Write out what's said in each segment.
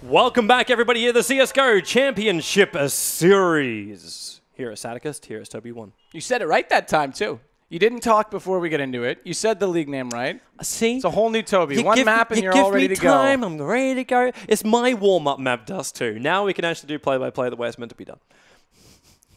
Welcome back, everybody, here to the CSGO Championship Series. Here at Saticus, here is Toby1. You said it right that time, too. You didn't talk before we get into it. You said the league name right. See? It's a whole new Toby. One map and you're all ready to go. I'm ready to go. It's my warm-up map, Dust, too. Now we can actually do play-by-play the way it's meant to be done.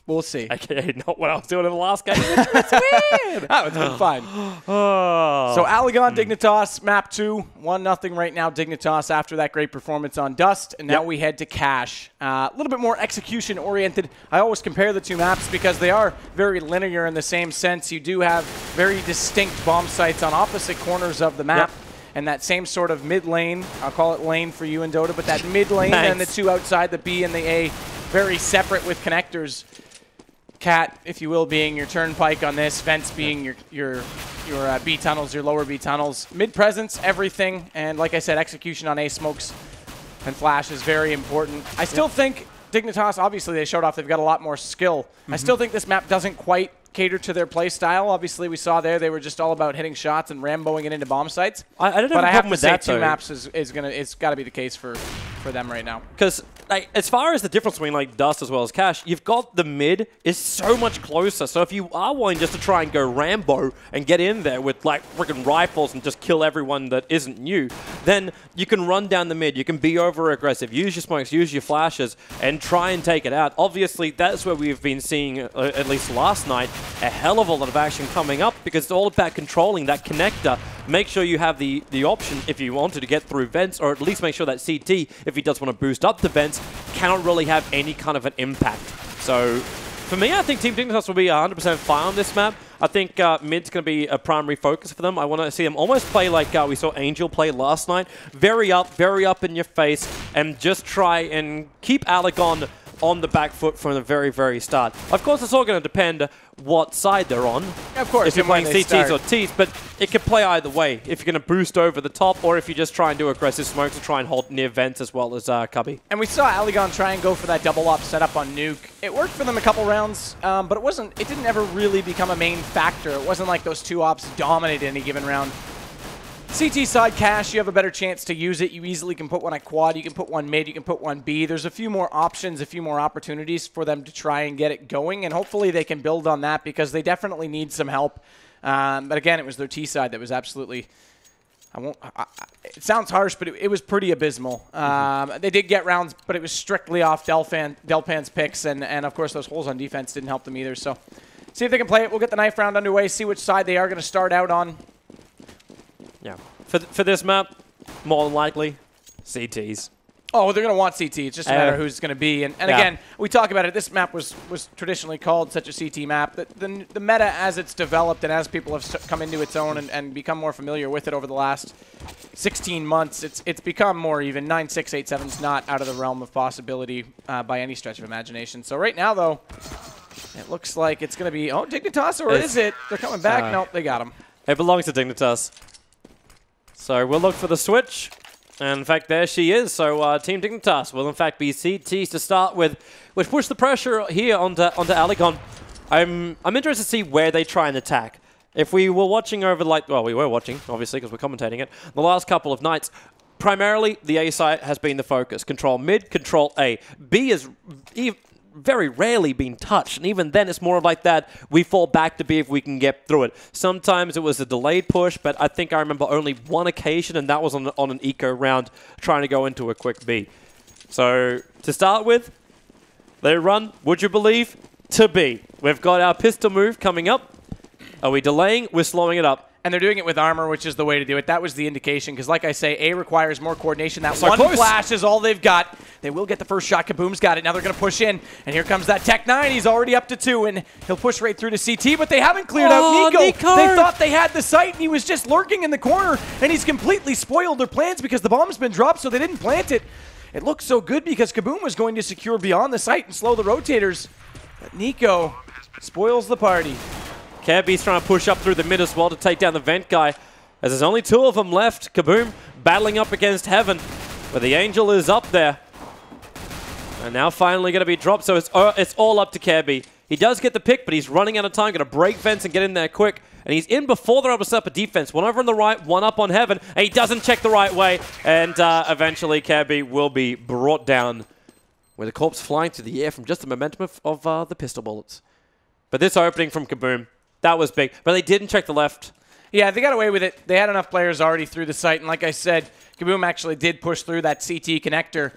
We'll see. Okay, not what I was doing in the last game. It's weird. Oh, it's been fine. So AliGon, Dignitas, map 2, 1-0 right now. Dignitas after that great performance on Dust. And now we head to Cash. A little bit more execution-oriented. I always compare the two maps because they are very linear in the same sense. You do have very distinct bomb sites on opposite corners of the map. And that same sort of mid lane, I'll call it lane for you and Dota, but that mid lane and the two outside, the B and the A, very separate with connectors. Cat, if you will, being your turnpike on this, vents being your B tunnels, your lower B tunnels. Mid presence, everything, and like I said, execution on A smokes and flash is very important. I still think Dignitas, obviously they showed off they've got a lot more skill. I still think this map doesn't quite cater to their play style. Obviously, we saw there they were just all about hitting shots and Ramboing it into bomb sites. I don't have a problem with that, two maps it's got to be the case for them right now. Because as far as the difference between like Dust as well as Cash, you've got the mid is so much closer. So if you are wanting just to try and go Rambo and get in there with like freaking rifles and just kill everyone that isn't you, then you can run down the mid. You can be over aggressive, use your smokes, use your flashes, and try and take it out. Obviously, that's where we've been seeing, at least last night, a hell of a lot of action coming up because it's all about controlling that connector. Make sure you have the option if you wanted to get through vents, or at least make sure that CT, if he does want to boost up the vents, cannot really have any kind of an impact. So for me, I think Team Dignitas will be 100% fine on this map. I think mid's going to be a primary focus for them. I want to see them almost play like we saw Angel play last night. Very up in your face, and just try and keep AliGon on the back foot from the very, very start. Of course, it's all going to depend what side they're on. Of course, if you're playing CTs or Ts, but it can play either way. If you're going to boost over the top, or if you just try and do aggressive smokes and try and hold near vents as well as Cubby. And we saw AliGon try and go for that double op setup on Nuke. It worked for them a couple rounds, but it didn't ever really become a main factor. It wasn't like those two ops dominated any given round. CT side Cash, you have a better chance to use it. You easily can put one at quad, you can put one mid, you can put one B. There's a few more options, a few more opportunities for them to try and get it going, and hopefully they can build on that because they definitely need some help. But again, it was their T side that was absolutely, it sounds harsh, but it was pretty abysmal. They did get rounds, but it was strictly off Delpan's picks, and of course those holes on defense didn't help them either. So see if they can play it. We'll get the knife round underway, see which side they are going to start out on. Yeah. For this map, more than likely, CTs. Oh, well, they're going to want CT. It's just a matter of who's going to be. And again, we talk about it. This map was traditionally called such a CT map. The meta, as it's developed and as people have come into its own and become more familiar with it over the last 16 months, it's become more even. 9-6, 8-7 is not out of the realm of possibility by any stretch of imagination. So right now, though, it looks like it's going to be, Dignitas, or is it? They're coming back. Nope, they got him. It belongs to Dignitas. So we'll look for the switch. And in fact, there she is. So Team Dignitas will in fact be CTs to start with, which push the pressure here onto AliGon. I'm interested to see where they try and attack. If we were watching over we were watching, obviously, because we're commentating it, the last couple of nights, primarily the A site has been the focus. Control mid, control A. B is very rarely been touched, and even then it's more of like that we fall back to B if we can get through it. Sometimes it was a delayed push, but I think I remember only one occasion, and that was on an eco round trying to go into a quick B. So to start with, they run, would you believe, to B. We've got our pistol move coming up. Are we delaying? We're slowing it up. And they're doing it with armor, which is the way to do it. That was the indication, because like I say, A requires more coordination. That one flash is all they've got. They will get the first shot. Kaboom's got it. Now they're going to push in. And here comes that Tech 9. He's already up to 2, and he'll push right through to CT, but they haven't cleared out Nico. They thought they had the site, and he was just lurking in the corner, and he's completely spoiled their plans because the bomb's been dropped, so they didn't plant it. It looked so good because Kaboom was going to secure beyond the site and slow the rotators. But Nico spoils the party. Kirby's trying to push up through the mid as well to take down the vent guy, as there's only 2 of them left. Kaboom battling up against Heaven, but the Angel is up there. And now finally going to be dropped, so it's all up to Kirby. He does get the pick, but he's running out of time. Going to break vents and get in there quick. and he's in before they're able to set up a defense. One over on the right, one up on Heaven, and he doesn't check the right way, and eventually Kirby will be brought down with a corpse flying through the air from just the momentum of the pistol bullets. But this opening from Kaboom, that was big, but they didn't check the left. Yeah, they got away with it. They had enough players already through the site, and like I said, Kaboom actually did push through that CT connector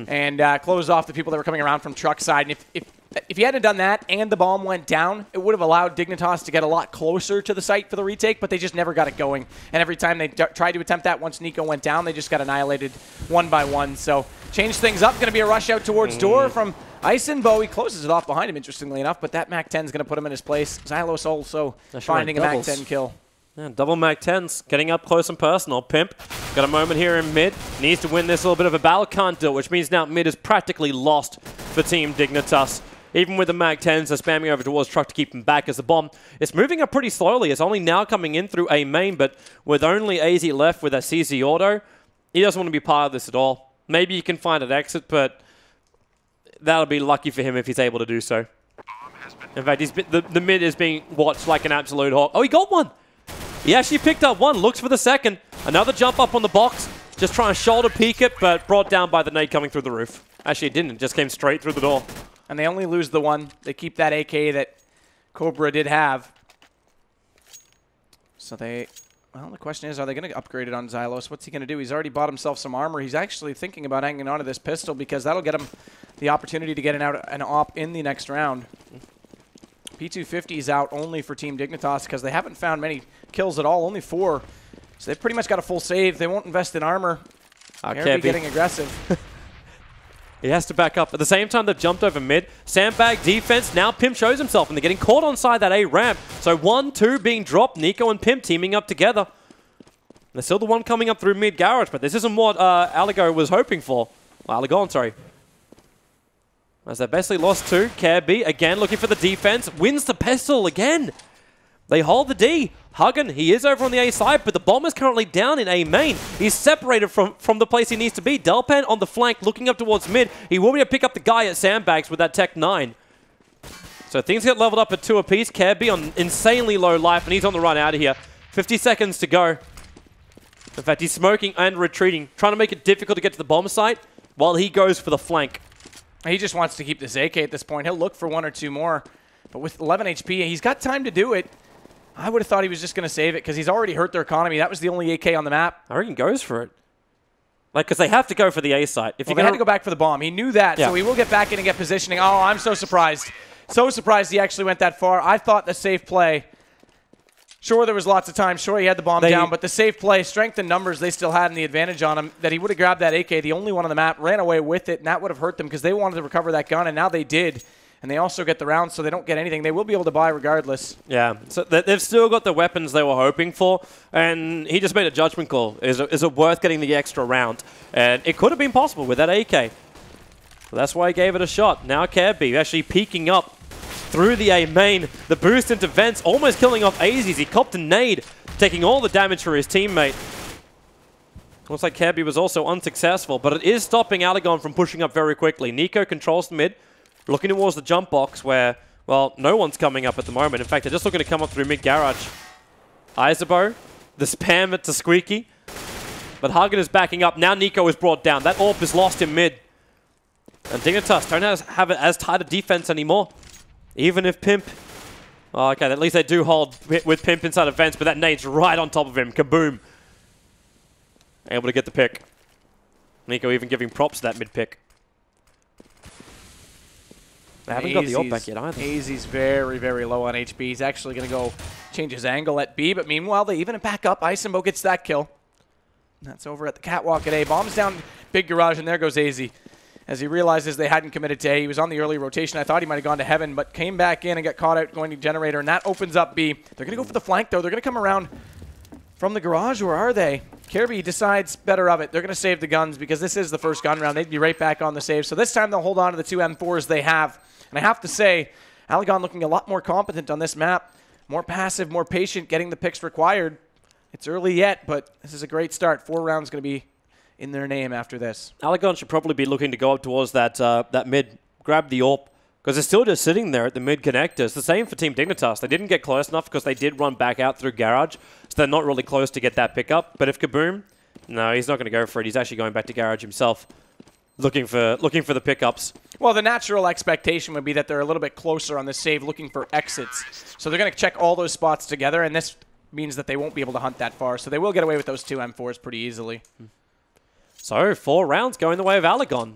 and close off the people that were coming around from truck side. And if he hadn't done that and the bomb went down, it would have allowed Dignitas to get a lot closer to the site for the retake, but they just never got it going. And every time they tried to attempt that, once Nico went down, they just got annihilated one by one. So changed things up. Going to be a rush out towards door from Eisenbo. He closes it off behind him, interestingly enough, but that MAC-10 is going to put him in his place. Xylos also finding a MAC-10 kill. Yeah, double MAC-10s, getting up close and personal. Pimp got a moment here in mid. Needs to win this little bit of a battle. Can't do it, which means now mid is practically lost for Team Dignitas. Even with the MAC-10s, they're spamming over towards truck to keep him back as the bomb. It's moving up pretty slowly. It's only now coming in through A main, but with only AZ left with a CZ auto, he doesn't want to be part of this at all. Maybe he can find an exit, but that'll be lucky for him if he's able to do so. In fact, the mid is being watched like an absolute hawk. Oh, he got one! He actually picked up one, looks for the second. Another jump up on the box, just trying to shoulder peek it, but brought down by the nade coming through the roof. Actually, it didn't, it just came straight through the door. And they only lose the one. They keep that AK that Cobra did have. So well, the question is, are they going to upgrade it on Xylos? What's he going to do? He's already bought himself some armor. He's actually thinking about hanging on to this pistol because that'll get him the opportunity to get an op in the next round. P250 is out only for Team Dignitas because they haven't found many kills at all, only 4. So they've pretty much got a full save. They won't invest in armor. They're getting aggressive. He has to back up. At the same time, they've jumped over mid. Sandbag defense. Now Pimp shows himself, and they're getting caught on side that A ramp. So 1-2 being dropped. Nico and Pimp teaming up together. There's still the one coming up through mid garage, but this isn't what AliGon was hoping for. AliGon, sorry. As they basically lost 2. Kirby, again, looking for the defense. Wins the pistol again. They hold the D. Huggan, he is over on the A side, but the bomb is currently down in A main. He's separated from the place he needs to be. Delpan on the flank, looking up towards mid. He will be able to pick up the guy at Sandbags with that Tech 9. So things get leveled up at 2 apiece. Kirby on insanely low life, and he's on the run out of here. 50 seconds to go. In fact, he's smoking and retreating, trying to make it difficult to get to the bomb site while he goes for the flank. He just wants to keep this AK at this point. He'll look for 1 or 2 more. But with 11 HP, he's got time to do it. I would have thought he was just going to save it because he's already hurt their economy. That was the only AK on the map. I reckon he goes for it. Like, because they have to go for the A site. Well, they had to go back for the bomb. He knew that, so he will get back in and get positioning. Oh, I'm so surprised. So surprised he actually went that far. I thought the safe play. Sure, there was lots of time. Sure, he had the bomb down, but the safe play, strength and numbers, they still had the advantage on him, that he would have grabbed that AK, the only one on the map, ran away with it, and that would have hurt them because they wanted to recover that gun, and now they did. And they also get the round, so they don't get anything. They will be able to buy regardless. Yeah, so they've still got the weapons they were hoping for, and he just made a judgment call. Is it worth getting the extra round? And it could have been possible with that AK. So that's why he gave it a shot. Now Kirby actually peeking up through the A main. The boost into vents, almost killing off AZs. He copped a nade, taking all the damage for his teammate. Looks like Kirby was also unsuccessful, but it is stopping AliGon from pushing up very quickly. Nico controls the mid. Looking towards the jump box where, well, no one's coming up at the moment. In fact, they're just looking to come up through mid-garage. Isabo, the spam it to Squeaky. But Huggan is backing up. Now Nico is brought down. That AWP is lost in mid. And Dignitas don't have it as tight a defense anymore. Even if Pimp... Oh, okay, at least they do hold with Pimp inside of vents, but that nade's right on top of him. Kaboom. Able to get the pick. Nico even giving props to that mid-pick. They haven't got the AWP back yet either. AZ's very, very low on HP. He's actually going to go change his angle at B, but meanwhile, they even back up. Eisenbo gets that kill. That's over at the catwalk at A. Bombs down big garage, and there goes AZ. As he realizes they hadn't committed to A. He was on the early rotation. I thought he might have gone to heaven, but came back in and got caught out going to generator, and that opens up B. They're going to go for the flank, though. They're going to come around from the garage, or are they? Kirby decides better of it. They're going to save the guns because this is the first gun round. They'd be right back on the save. So this time they'll hold on to the 2 M4s they have. And I have to say, AliGon looking a lot more competent on this map. More passive, more patient, getting the picks required. It's early yet, but this is a great start. 4 rounds going to be in their name after this. AliGon should probably be looking to go up towards that mid, grab the AWP, because they're still just sitting there at the mid connectors. The same for Team Dignitas. They didn't get close enough because they did run back out through Garage, so they're not really close to get that pickup. But if Kaboom, no, he's not going to go for it. He's actually going back to Garage himself, looking for the pickups. Well, the natural expectation would be that they're a little bit closer on the save, looking for exits. So they're going to check all those spots together, and this means that they won't be able to hunt that far. So they will get away with those 2 M4s pretty easily. So 4 rounds going the way of AliGon.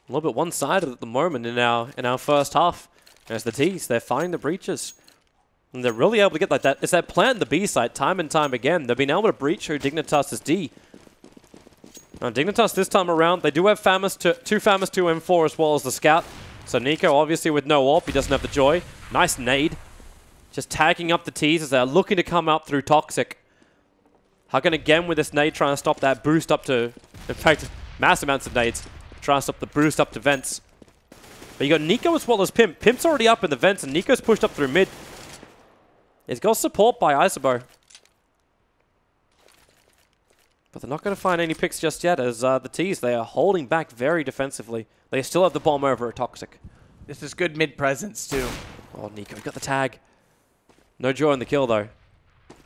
A little bit one-sided at the moment in our first half. As the T's, they're finding the breaches. And they're really able to get like that. It's that plant in the B site time and time again. They've been able to breach through Dignitas' D. Now Dignitas this time around, they do have two FAMAS 2 M4 as well as the Scout. So Nico obviously with no AWP, he doesn't have the joy. Nice nade. Just tagging up the T's as they're looking to come up through Toxic. Hugging again with this nade, trying to stop that boost up to, in fact, massive amounts of nades. Trying to stop the boost up to vents. But you got Nico as well as Pimp. Pimp's already up in the vents and Nico's pushed up through mid. He's got support by Isobo. But they're not going to find any picks just yet as the T's, they are holding back very defensively. They still have the bomb over at Toxic. This is good mid presence too. Oh, Nico got the tag. No joy in the kill though.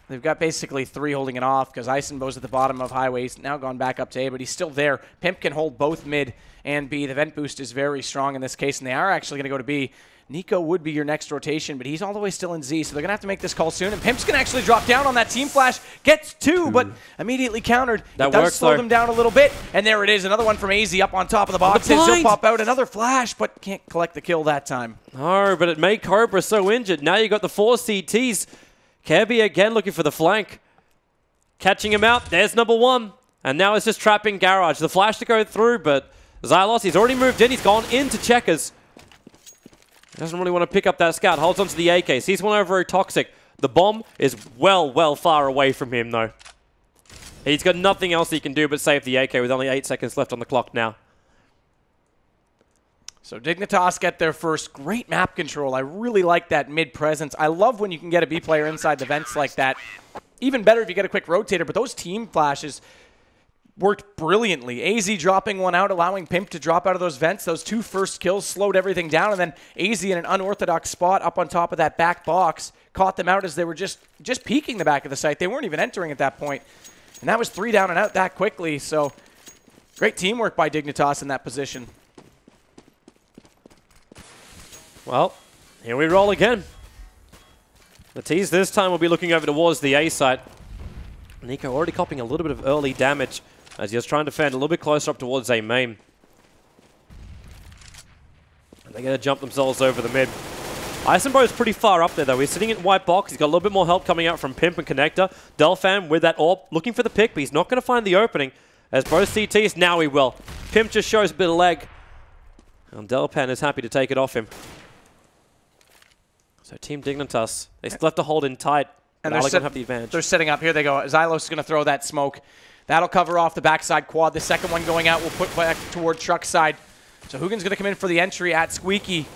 They've got basically 3 holding it off because Isenbo's at the bottom of Highway. He's now gone back up to A, but he's still there. Pimp can hold both mid and B. The vent boost is very strong in this case, and they are actually going to go to B. Nico would be your next rotation, but he's all the way still in Z, so they're going to have to make this call soon. And Pimp's going to actually drop down on that team flash. Gets 2, but immediately countered. That it does works, slow them down a little bit. And there it is, another one from AZ up on top of the boxes. He'll pop out another flash, but can't collect the kill that time. No, but it made Cobra so injured. Now you got the 4 CTs. Kirby again looking for the flank. Catching him out. There's number 1. And now it's just trapping Garage. The flash to go through, but Xylos, he's already moved in. He's gone into Checkers. He doesn't really want to pick up that Scout. Holds onto the AK. Sees one over Toxic. The bomb is well far away from him, though. He's got nothing else he can do but save the AK with only 8 seconds left on the clock now. So Dignitas get their first. Great map control. I really like that mid presence. I love when you can get a B player inside the vents like that. Even better if you get a quick rotator, but those team flashes worked brilliantly. AZ dropping one out, allowing Pimp to drop out of those vents. Those 2 first kills slowed everything down, and then AZ in an unorthodox spot up on top of that back box caught them out as they were just peeking the back of the site. They weren't even entering at that point. And that was 3 down and out that quickly, so great teamwork by Dignitas in that position. Well, here we roll again. The T's this time will be looking over towards the A site. Nico already copying a little bit of early damage as he was trying to defend a little bit closer up towards A main. And they're going to jump themselves over the mid. Isenbo is pretty far up there though. He's sitting in white box. He's got a little bit more help coming out from Pimp and Connector. Delphan with that AWP looking for the pick, but he's not going to find the opening as both CTs, now he will. Pimp just shows a bit of leg. And Delpan is happy to take it off him. So Team Dignitas, they still have to hold in tight. And AliGon have the advantage. They're setting up. Here they go. Xylos is going to throw that smoke. That'll cover off the backside quad. The second one going out will put back toward truck side. So Hugin's going to come in for the entry at Squeaky.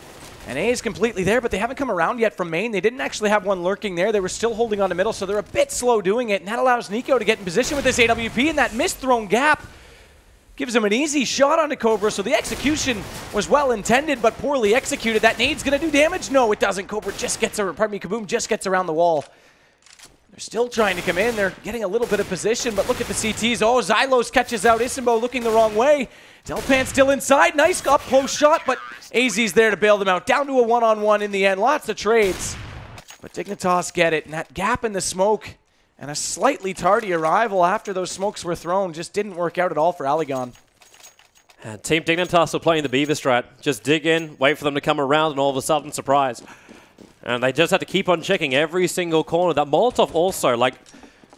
And A is completely there, but they haven't come around yet from main. They didn't actually have one lurking there. They were still holding on the middle, so they're a bit slow doing it. And that allows Nico to get in position with this AWP, and that missed-thrown gap gives him an easy shot onto Cobra. So the execution was well intended, but poorly executed. That nade's going to do damage? No, it doesn't. Cobra just gets, Kaboom just gets around the wall. They're still trying to come in. They're getting a little bit of position, but look at the CTs. Oh, Xylos catches out Isimbo looking the wrong way. Delpan's still inside. Nice up-close shot, but AZ's there to bail them out. Down to a one-on-one in the end. Lots of trades. But Dignitas get it, and that gap in the smoke and a slightly tardy arrival after those smokes were thrown just didn't work out at all for AliGon. And Team Dignitas are playing the Beaver strat. Just dig in, wait for them to come around, and all of a sudden, surprise. And they just have to keep on checking every single corner. That Molotov also, like,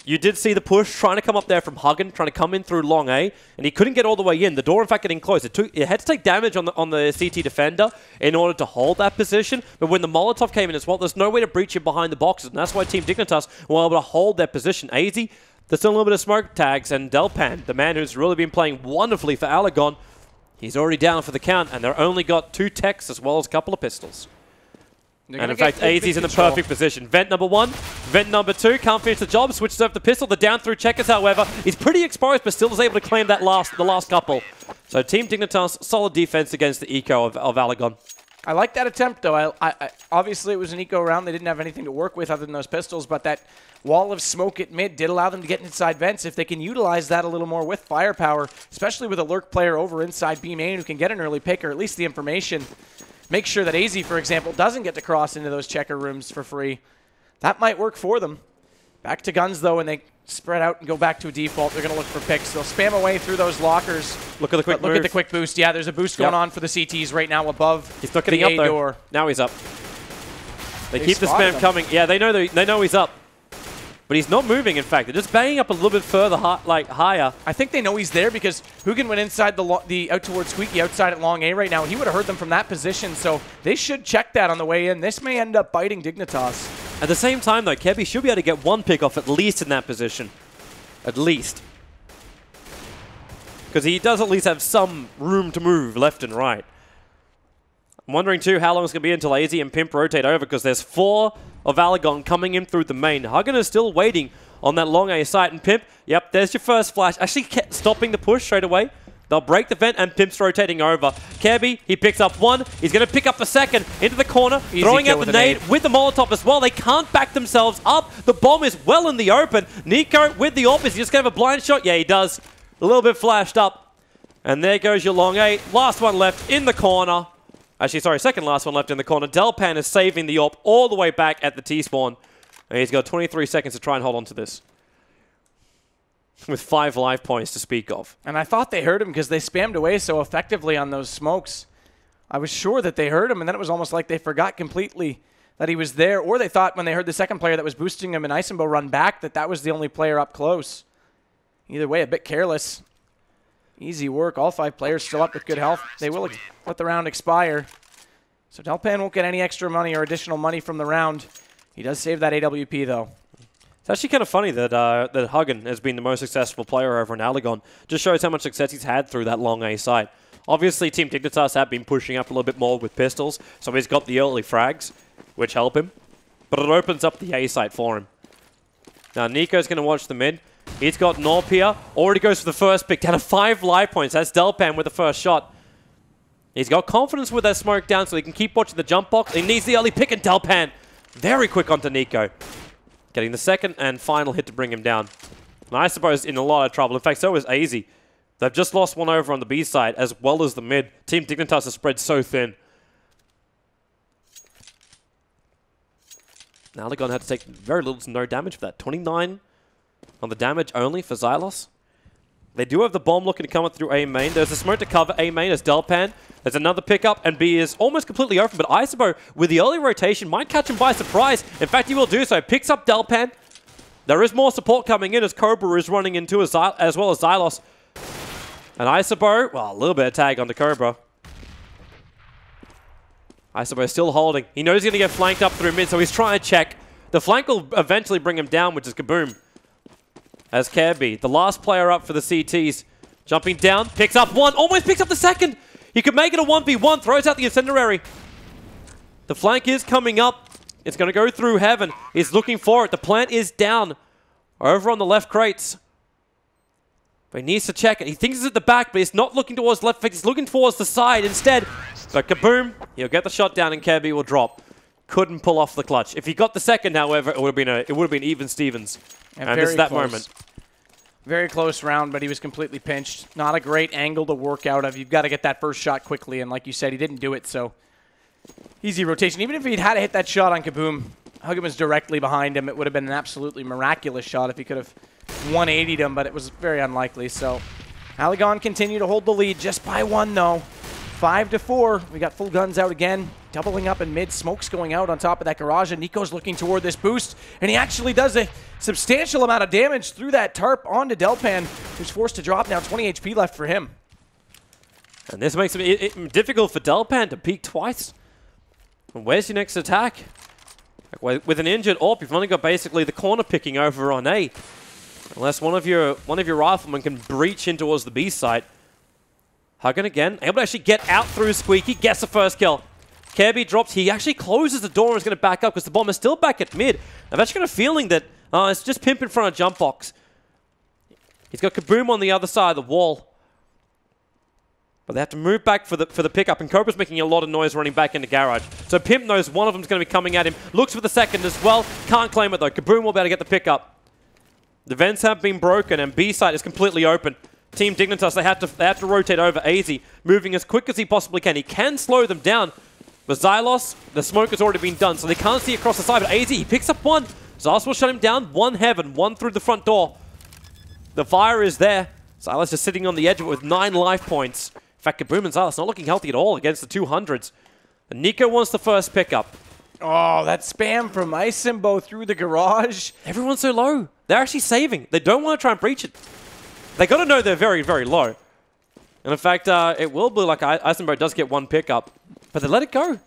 you did see the push trying to come up there from Huggin, trying to come in through long A, and he couldn't get all the way in. The door, in fact, getting close. It had to take damage on the CT defender in order to hold that position. But when the Molotov came in as well, there's no way to breach it behind the boxes, and that's why Team Dignitas were able to hold their position. AZ, there's still a little bit of smoke tags, and Delpan, the man who's really been playing wonderfully for AliGon, he's already down for the count, and they've only got 2 techs as well as a couple of pistols. And in fact, AZ's in the perfect position. Vent number 1, vent number 2, can't finish the job, switches over the pistol. The down through checkers, however, is pretty exposed, but still is able to claim that the last couple. So Team Dignitas, solid defense against the eco of AliGon. I like that attempt, though. I obviously, it was an eco round. They didn't have anything to work with other than those pistols, but that wall of smoke at mid did allow them to get inside vents. If they can utilize that a little more with firepower, especially with a lurk player over inside B main who can get an early pick or at least the information, make sure that AZ, for example, doesn't get to cross into those checker rooms for free. That might work for them. Back to guns, though, and they spread out and go back to a default. They're going to look for picks. They'll spam away through those lockers. Look at the quick Look at the quick boost. Yeah, there's a boost going on for the CTs right now above. He's not getting up, though. Door. Now he's up. They keep the spam coming. Yeah, they know he's up. But he's not moving, in fact. They're just banging up a little bit further, higher. I think they know he's there because Hugin went inside the out towards Squeaky outside at long A right now. He would have heard them from that position, so they should check that on the way in. This may end up biting Dignitas. At the same time, though, Kebby should be able to get one pick off at least in that position. At least. Because he does at least have some room to move left and right. I'm wondering, too, how long it's going to be until AZ and Pimp rotate over, because there's 4 of AliGon coming in through the main. Hugin is still waiting on that long A site, and Pimp, yep, there's your first flash. Actually stopping the push straight away. They'll break the vent, and Pimp's rotating over. Kirby, he picks up 1. He's going to pick up the 2nd into the corner, throwing out the nade with the Molotov as well. They can't back themselves up. The bomb is well in the open. Nico with the AWP. Is he just going to have a blind shot? Yeah, he does. A little bit flashed up. And there goes your long A. Last one left in the corner. Actually, sorry, second last one left in the corner. Delpan is saving the AWP all the way back at the T-spawn. And he's got 23 seconds to try and hold on to this. With 5 live points to speak of. And I thought they heard him because they spammed away so effectively on those smokes. I was sure that they heard him, and then it was almost like they forgot completely that he was there. Or they thought when they heard the second player that was boosting him in Isenbo run back that that was the only player up close. Either way, a bit careless. Easy work. All 5 players still up with good health. They will let the round expire. So Delpan won't get any extra money or additional money from the round. He does save that AWP, though. It's actually kind of funny that that Hugin has been the most successful player over in AliGon. Just shows how much success he's had through that long A site. Obviously, Team Dignitas have been pushing up a little bit more with pistols, so he's got the early frags, which help him. But it opens up the A site for him. Now, Nico's going to watch the mid. He's got Norp here. Already goes for the first pick. Down to 5 live points. That's Delpan with the first shot. He's got confidence with that smoke down so he can keep watching the jump box. He needs the early pick, and Delpan very quick onto Nico. Getting the second and final hit to bring him down. And I suppose in a lot of trouble. In fact, so is AZ. They've just lost one over on the B side as well as the mid. Team Dignitas is spread so thin. Now AliGon had to take very little to no damage for that. 29 on the damage only for Xylos. They do have the bomb looking to come up through A main. There's a smoke to cover A main as Delpan. There's another pickup, and B is almost completely open, but Isenbo, with the early rotation, might catch him by surprise. In fact, he will do so. Picks up Delpan. There is more support coming in as Cobra is running into as well as Xylos. And Isenbo, well, a little bit of tag onto Cobra. Isenbo still holding. He knows he's going to get flanked up through mid, so he's trying to check. The flank will eventually bring him down, which is Kaboom. As Kirby, the last player up for the CTs, jumping down, picks up 1, almost picks up the second. He could make it a 1v1, throws out the incendiary. The flank is coming up. It's going to go through heaven. He's looking for it. The plant is down over on the left crates. But he needs to check it. He thinks it's at the back, but he's not looking towards left. He's looking towards the side instead. But Kaboom, he'll get the shot down and Kirby will drop. Couldn't pull off the clutch. If he got the second, however, it would have been even Stevens. And it's that moment. Very close round, but he was completely pinched. Not a great angle to work out of. You've got to get that first shot quickly, and like you said, he didn't do it, so easy rotation. Even if he'd had to hit that shot on Kaboom, Hugin was directly behind him. It would have been an absolutely miraculous shot if he could have 180'd him, but it was very unlikely. So AliGon continue to hold the lead just by 1, though. 5-4. We got full guns out again. Doubling up in mid. Smoke's going out on top of that garage, and Nico's looking toward this boost, and he actually does a substantial amount of damage through that tarp onto Delpan, who's forced to drop now. 20 HP left for him. And this makes it difficult for Delpan to peek twice. And where's your next attack? With an injured AWP, you've only got basically the corner picking over on A. Unless one of your riflemen can breach in towards the B site. Hugin again, able to actually get out through Squeaky, gets the first kill. Kirby drops. He actually closes the door and is going to back up because the bomb is still back at mid. I've actually got a feeling that it's just Pimp in front of jump box. He's got Kaboom on the other side of the wall. But they have to move back for the pickup, and Cobra's making a lot of noise running back into garage. So Pimp knows one of them's going to be coming at him. Looks for the second as well. Can't claim it though. Kaboom will be able to get the pickup. The vents have been broken, and B side is completely open. Team Dignitas, they have to rotate over. AZ moving as quick as he possibly can. He can slow them down, but Xylos, the smoke has already been done, so they can't see across the side. But AZ, he picks up one. Xylos will shut him down. One heaven, one through the front door. The fire is there. Xylos is sitting on the edge of it with 9 life points. In fact, Kaboom and Xylos not looking healthy at all against the 200s. And Nico wants the first pickup. Oh, that spam from Isimbo through the garage. Everyone's so low. They're actually saving. They don't want to try and breach it. They got to know they're very, very low. And in fact, it will be like Isimbo does get one pickup, but they let it go.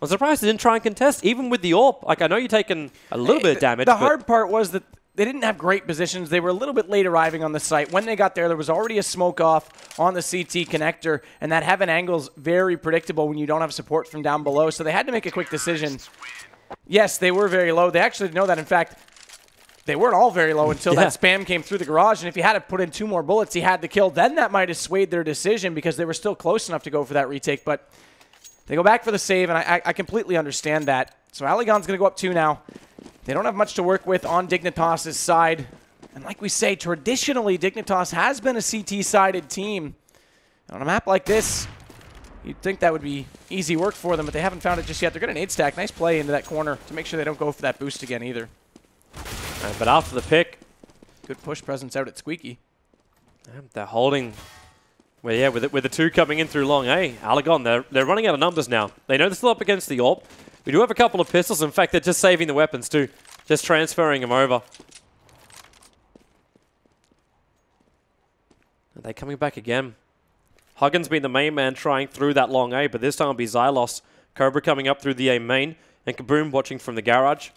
I'm surprised they didn't try and contest, even with the AWP. Like, I know you're taking a little bit of damage. The hard part was that they didn't have great positions. They were a little bit late arriving on the site. When they got there was already a smoke off on the CT connector, and that heaven angle's very predictable when you don't have support from down below. So they had to make a quick decision. Yes, they were very low. They actually know that. In fact, they weren't all very low until that spam came through the garage. And if he had to put in 2 more bullets, he had the kill. Then that might have swayed their decision because they were still close enough to go for that retake. But they go back for the save, and I completely understand that. So AliGon's going to go up 2 now. They don't have much to work with on Dignitas' side. And like we say, traditionally, Dignitas has been a CT-sided team. And on a map like this, you'd think that would be easy work for them, but they haven't found it just yet. They're going to nade stack. Nice play into that corner to make sure they don't go for that boost again either. But after the pick, good push presence out at Squeaky. They're holding. Well, yeah, with the 2 coming in through long A, AliGon, they're running out of numbers now. They know they're still up against the AWP. We do have a couple of pistols. In fact, they're just saving the weapons too. Just transferring them over. Are they coming back again? Huggins been the main man trying through that long A, but this time it'll be Xylos. Cobra coming up through the A main, and Kaboom watching from the garage.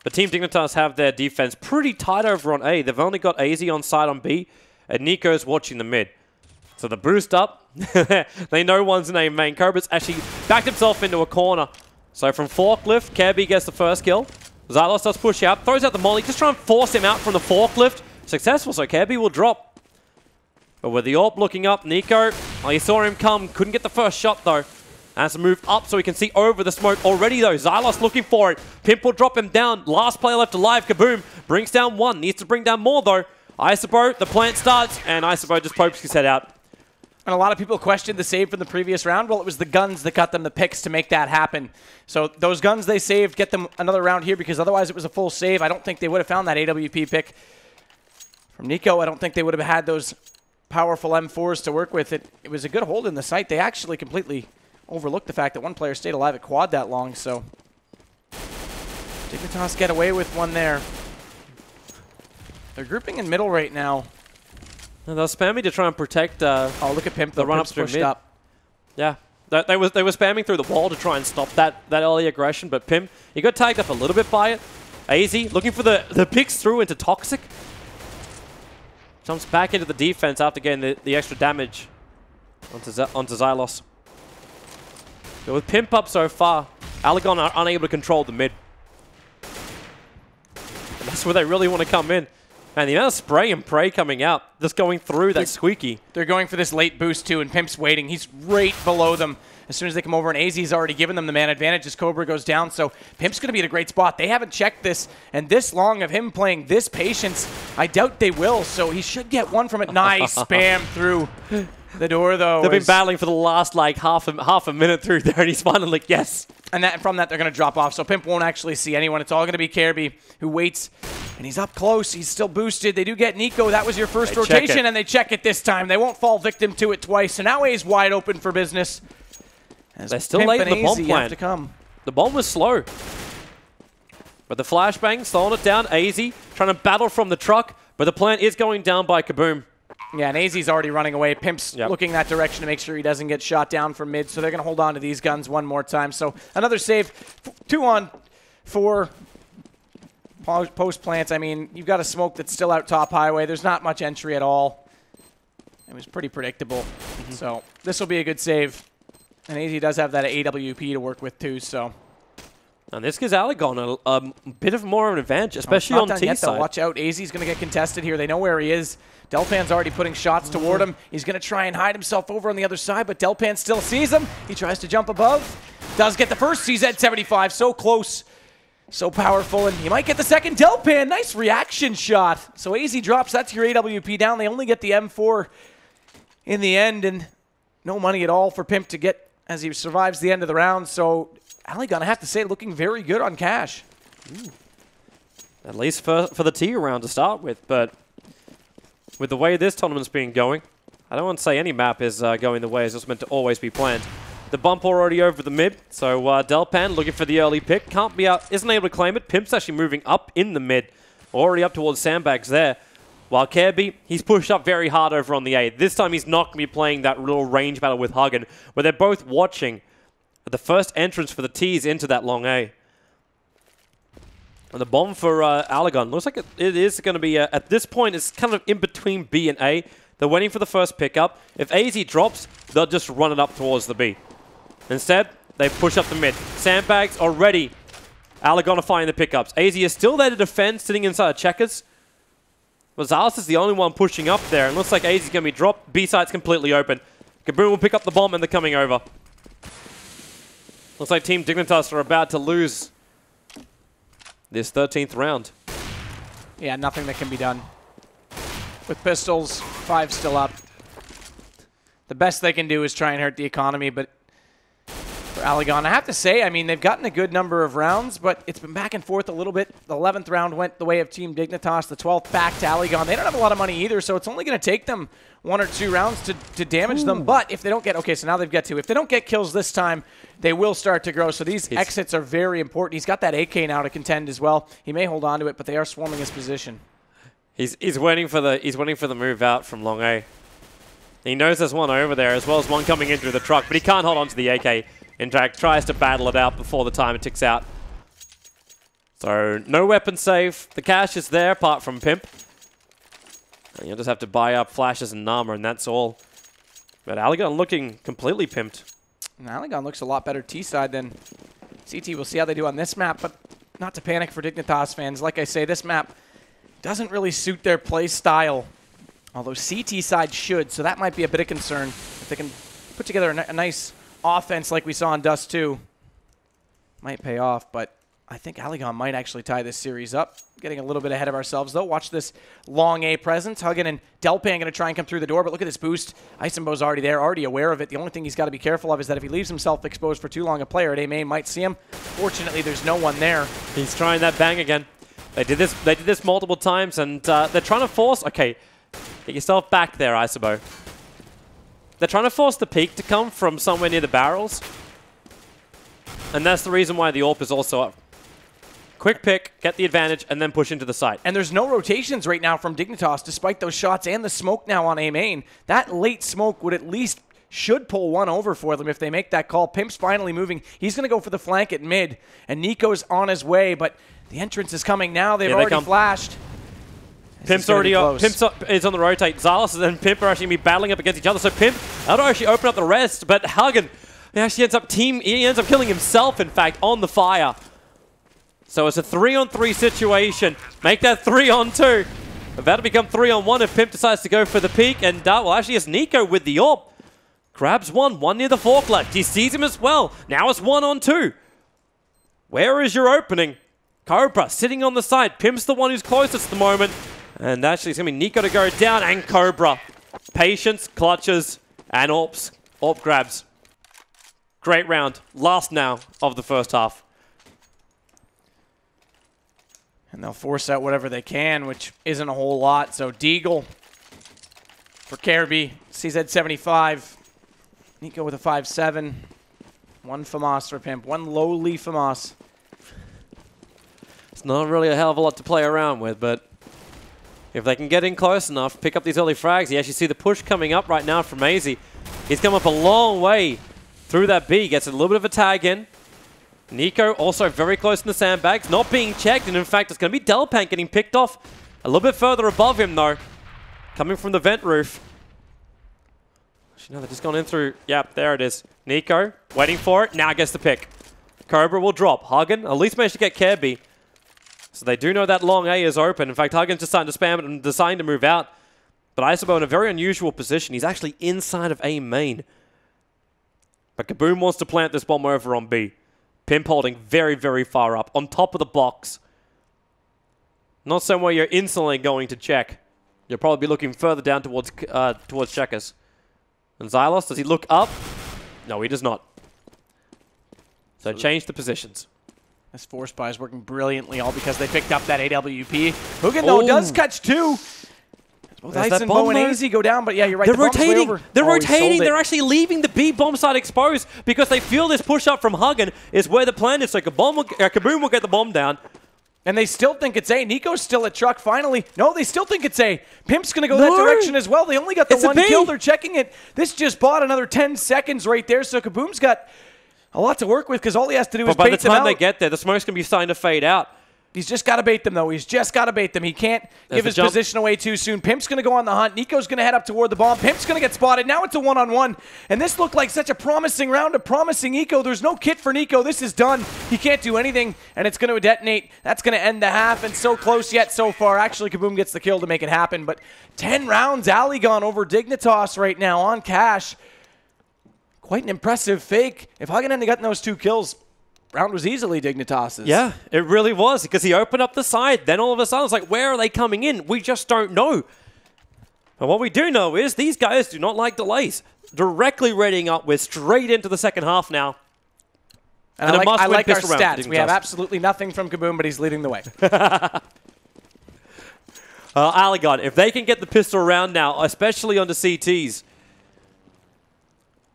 But Team Dignitas have their defense pretty tight over on A. They've only got AZ on side on B, and Nico's watching the mid. So the boost up, they know one's in A main. Cobra's actually backed himself into a corner. So from forklift, Kirby gets the first kill. Xylos does push out, throws out the molly, just try and force him out from the forklift. Successful, so Kirby will drop. But with the AWP looking up, Nico, well, you saw him come, couldn't get the first shot though. Has to move up so he can see over the smoke already though. Xylos looking for it. Pimp will drop him down. Last player left alive, Kaboom. Brings down 1, needs to bring down more though. Isimbo, the plant starts, and Isimbo just pokes his head out. And a lot of people questioned the save from the previous round. Well, it was the guns that got them the picks to make that happen. So those guns they saved get them another round here because otherwise it was a full save. I don't think they would have found that AWP pick from Nico. I don't think they would have had those powerful M4s to work with. It was a good hold in the site. They actually completely overlooked the fact that one player stayed alive at quad that long. So Dignitas get away with one there. They're grouping in middle right now. And they're spamming to try and protect oh, look at Pimp. the run-ups through mid. Up. Yeah, they were spamming through the wall to try and stop that early aggression, but Pimp, he got tagged up a little bit by it. AZ looking for the picks through into Toxic. Jumps back into the defense after getting the extra damage onto Xylos. But with Pimp up so far, AliGon are unable to control the mid. And that's where they really want to come in. And the amount of spray and pray coming out, just going through that Squeaky. They're going for this late boost too, and Pimp's waiting. He's right below them as soon as they come over, and AZ's already given them the man advantage as Cobra goes down, so Pimp's going to be in a great spot. They haven't checked this, and this long of him playing this patience, I doubt they will, so he should get one from it. Nice spam through the door, though. They've been battling for the last, like, half a minute through there, and he's finally like, yes. And from that, they're going to drop off, so Pimp won't actually see anyone. It's all going to be Kirby, who waits, and he's up close. He's still boosted. They do get Nico. That was your first rotation, and they check it this time. They won't fall victim to it twice, so now A's wide open for business. They're still late in the bomb plant. To come. The bomb was slow. But the flashbang, slowing it down. AZ trying to battle from the truck, but the plant is going down by Kaboom. Yeah, and AZ's already running away. Pimp's looking that direction to make sure he doesn't get shot down from mid, so they're going to hold on to these guns one more time. So another save, 2 on 4 post plants. I mean, you've got a smoke that's still out top highway. There's not much entry at all. It was pretty predictable. So this will be a good save. And AZ does have that AWP to work with too, so. And this gives AliGon a bit of more of an advantage, especially on T side. Watch out, AZ's going to get contested here. They know where he is. Delpan's already putting shots toward him. He's going to try and hide himself over on the other side, but Delpan still sees him. He tries to jump above. Does get the first CZ75. So close. So powerful, and he might get the second. Delpan, nice reaction shot. So AZ drops. That's your AWP down. They only get the M4 in the end, and no money at all for Pimp to get as he survives the end of the round. So AliGon, I have to say, looking very good on cash. At least for the T round to start with, but with the way this tournament's been going, I don't want to say any map is going the way it's just meant to always be planned. The bump already over the mid, so Delpan looking for the early pick. Can't be out, isn't able to claim it. Pimp's actually moving up in the mid, already up towards sandbags there. While Kirby, he's pushed up very hard over on the A. This time he's not going to be playing that little range battle with Huggen, where they're both watching the first entrance for the T's into that long A. And the bomb for AliGon looks like it is going to be, at this point, it's kind of in between B and A. They're waiting for the first pickup. If AZ drops, they'll just run it up towards the B. Instead, they push up the mid. Sandbags already. AliGon are finding the pickups. AZ is still there to defend, sitting inside of checkers. But Zalis is the only one pushing up there. And looks like AZ is going to be dropped. B site's completely open. Kaboom will pick up the bomb and they're coming over. Looks like Team Dignitas are about to lose this 13th round. Yeah, nothing that can be done. With pistols, 5 still up. The best they can do is try and hurt the economy, but for AliGon, I have to say, I mean, they've gotten a good number of rounds, but it's been back and forth a little bit. The 11th round went the way of Team Dignitas, the 12th back to AliGon. They don't have a lot of money either, so it's only going to take them 1 or 2 rounds to damage them. But if they don't get, okay, so now they've got 2. If they don't get kills this time, they will start to grow. So these exits are very important. He's got that AK now to contend as well. He may hold on to it, but they are swarming his position. He's waiting for the move out from long A. He knows there's one over there, as well as one coming in through the truck, but he can't hold on to the AK. In fact, tries to battle it out before the timer ticks out. So, no weapon save. The cash is there, apart from Pimp. And you'll just have to buy up flashes and armor, and that's all. But AliGon looking completely pimped. And AliGon looks a lot better T-side than CT. We'll see how they do on this map, but not to panic for Dignitas fans. Like I say, this map doesn't really suit their play style. Although CT side should, so that might be a bit of concern. If they can put together a nice offense like we saw in Dust 2, might pay off, but I think AliGon might actually tie this series up. Getting a little bit ahead of ourselves, though. Watch this long A presence. Huggen and Delpan going to try and come through the door, but look at this boost. Isenbo's already there, already aware of it. The only thing he's got to be careful of is that if he leaves himself exposed for too long, a player at A main might see him. Fortunately, there's no one there. He's trying that bang again. They did this multiple times, and they're trying to force... Okay, get yourself back there, Isenbo. They're trying to force the peak to come from somewhere near the barrels. And that's the reason why the AWP is also up. Quick pick, get the advantage, and then push into the site. And there's no rotations right now from Dignitas, despite those shots and the smoke now on A main. That late smoke would at least should pull one over for them if they make that call. Pimp's finally moving. He's going to go for the flank at mid, and Nico's on his way, but the entrance is coming now. They've already flashed. Pimp's already up. Pimp is on the rotate. Zalis and Pimp are actually going to be battling up against each other. So Pimp, that'll actually open up the rest. But Huggen, he actually ends up killing himself, in fact, on the fire. So it's a 3-on-3 situation. Make that 3-on-2. About to become 3-on-1 if Pimp decides to go for the peak. And, well, actually it's Nico with the AWP. Grabs one near the fork left. He sees him as well. Now it's 1-on-2. Where is your opening? Cobra sitting on the side. Pimp's the one who's closest at the moment. And actually, it's going to be Nico to go down, and Cobra. Patience, clutches, and AWPs. AWP grabs. Great round. Last now of the first half. And they'll force out whatever they can, which isn't a whole lot. So Deagle for Kirby. CZ75. Nico with a 5-7. One FAMAS for Pimp. One lowly FAMAS. It's not really a hell of a lot to play around with, but if they can get in close enough, pick up these early frags, you actually see the push coming up right now from AZ. He's come up a long way through that B, gets a little bit of a tag in. Nico also very close in the sandbags, not being checked, and in fact it's going to be Delpan getting picked off a little bit further above him though, coming from the vent roof. Actually, no, they've just gone in through, yep, there it is. Nico, waiting for it, now gets the pick. Cobra will drop. Hagen at least managed to get Kirby. So they do know that long A is open. In fact, Hagen's just starting to spam it and deciding to move out. But Isobo in a very unusual position. He's actually inside of A main. But Kaboom wants to plant this bomb over on B. Pimp holding very, very far up. On top of the box. Not somewhere you're instantly going to check. You'll probably be looking further down towards checkers. And Xylos, does he look up? No, he does not. So change the positions. This force buy is working brilliantly, all because they picked up that AWP. Hugin, though, does catch two. Both Ice and Bo and AZ go down, but yeah, you're right. They're rotating. They're rotating. They're actually leaving the B bomb site exposed because they feel this push up from Hagen is where the plan is. So Kaboom will get the bomb down. And they still think it's A. Nico's still at truck, finally. No, they still think it's A. Pimp's going to go that direction as well. They only got the one kill. They're checking it. This just bought another 10 seconds right there, so Kaboom's got a lot to work with because all he has to do is bait them out. By the time they get there, the smoke's going to be starting to fade out. He's just got to bait them, though. He's just got to bait them. He can't give his position away too soon. Pimp's going to go on the hunt. Nico's going to head up toward the bomb. Pimp's going to get spotted. Now it's a one-on-one. And this looked like such a promising round, a promising eco. There's no kit for Nico. This is done. He can't do anything, and it's going to detonate. That's going to end the half, and so close yet so far. Actually, Kaboom gets the kill to make it happen. But 10 rounds, AliGon over Dignitas right now on cash. Quite an impressive fake. If Hagen hadn't gotten those 2 kills, round was easily Dignitas's. Yeah, it really was, because he opened up the side. Then all of a sudden, it's like, where are they coming in? We just don't know. But what we do know is these guys do not like delays. Directly readying up. We're straight into the second half now. And I like our stats. We have absolutely nothing from Kaboom, but he's leading the way. AliGon, if they can get the pistol round now, especially on the CTs,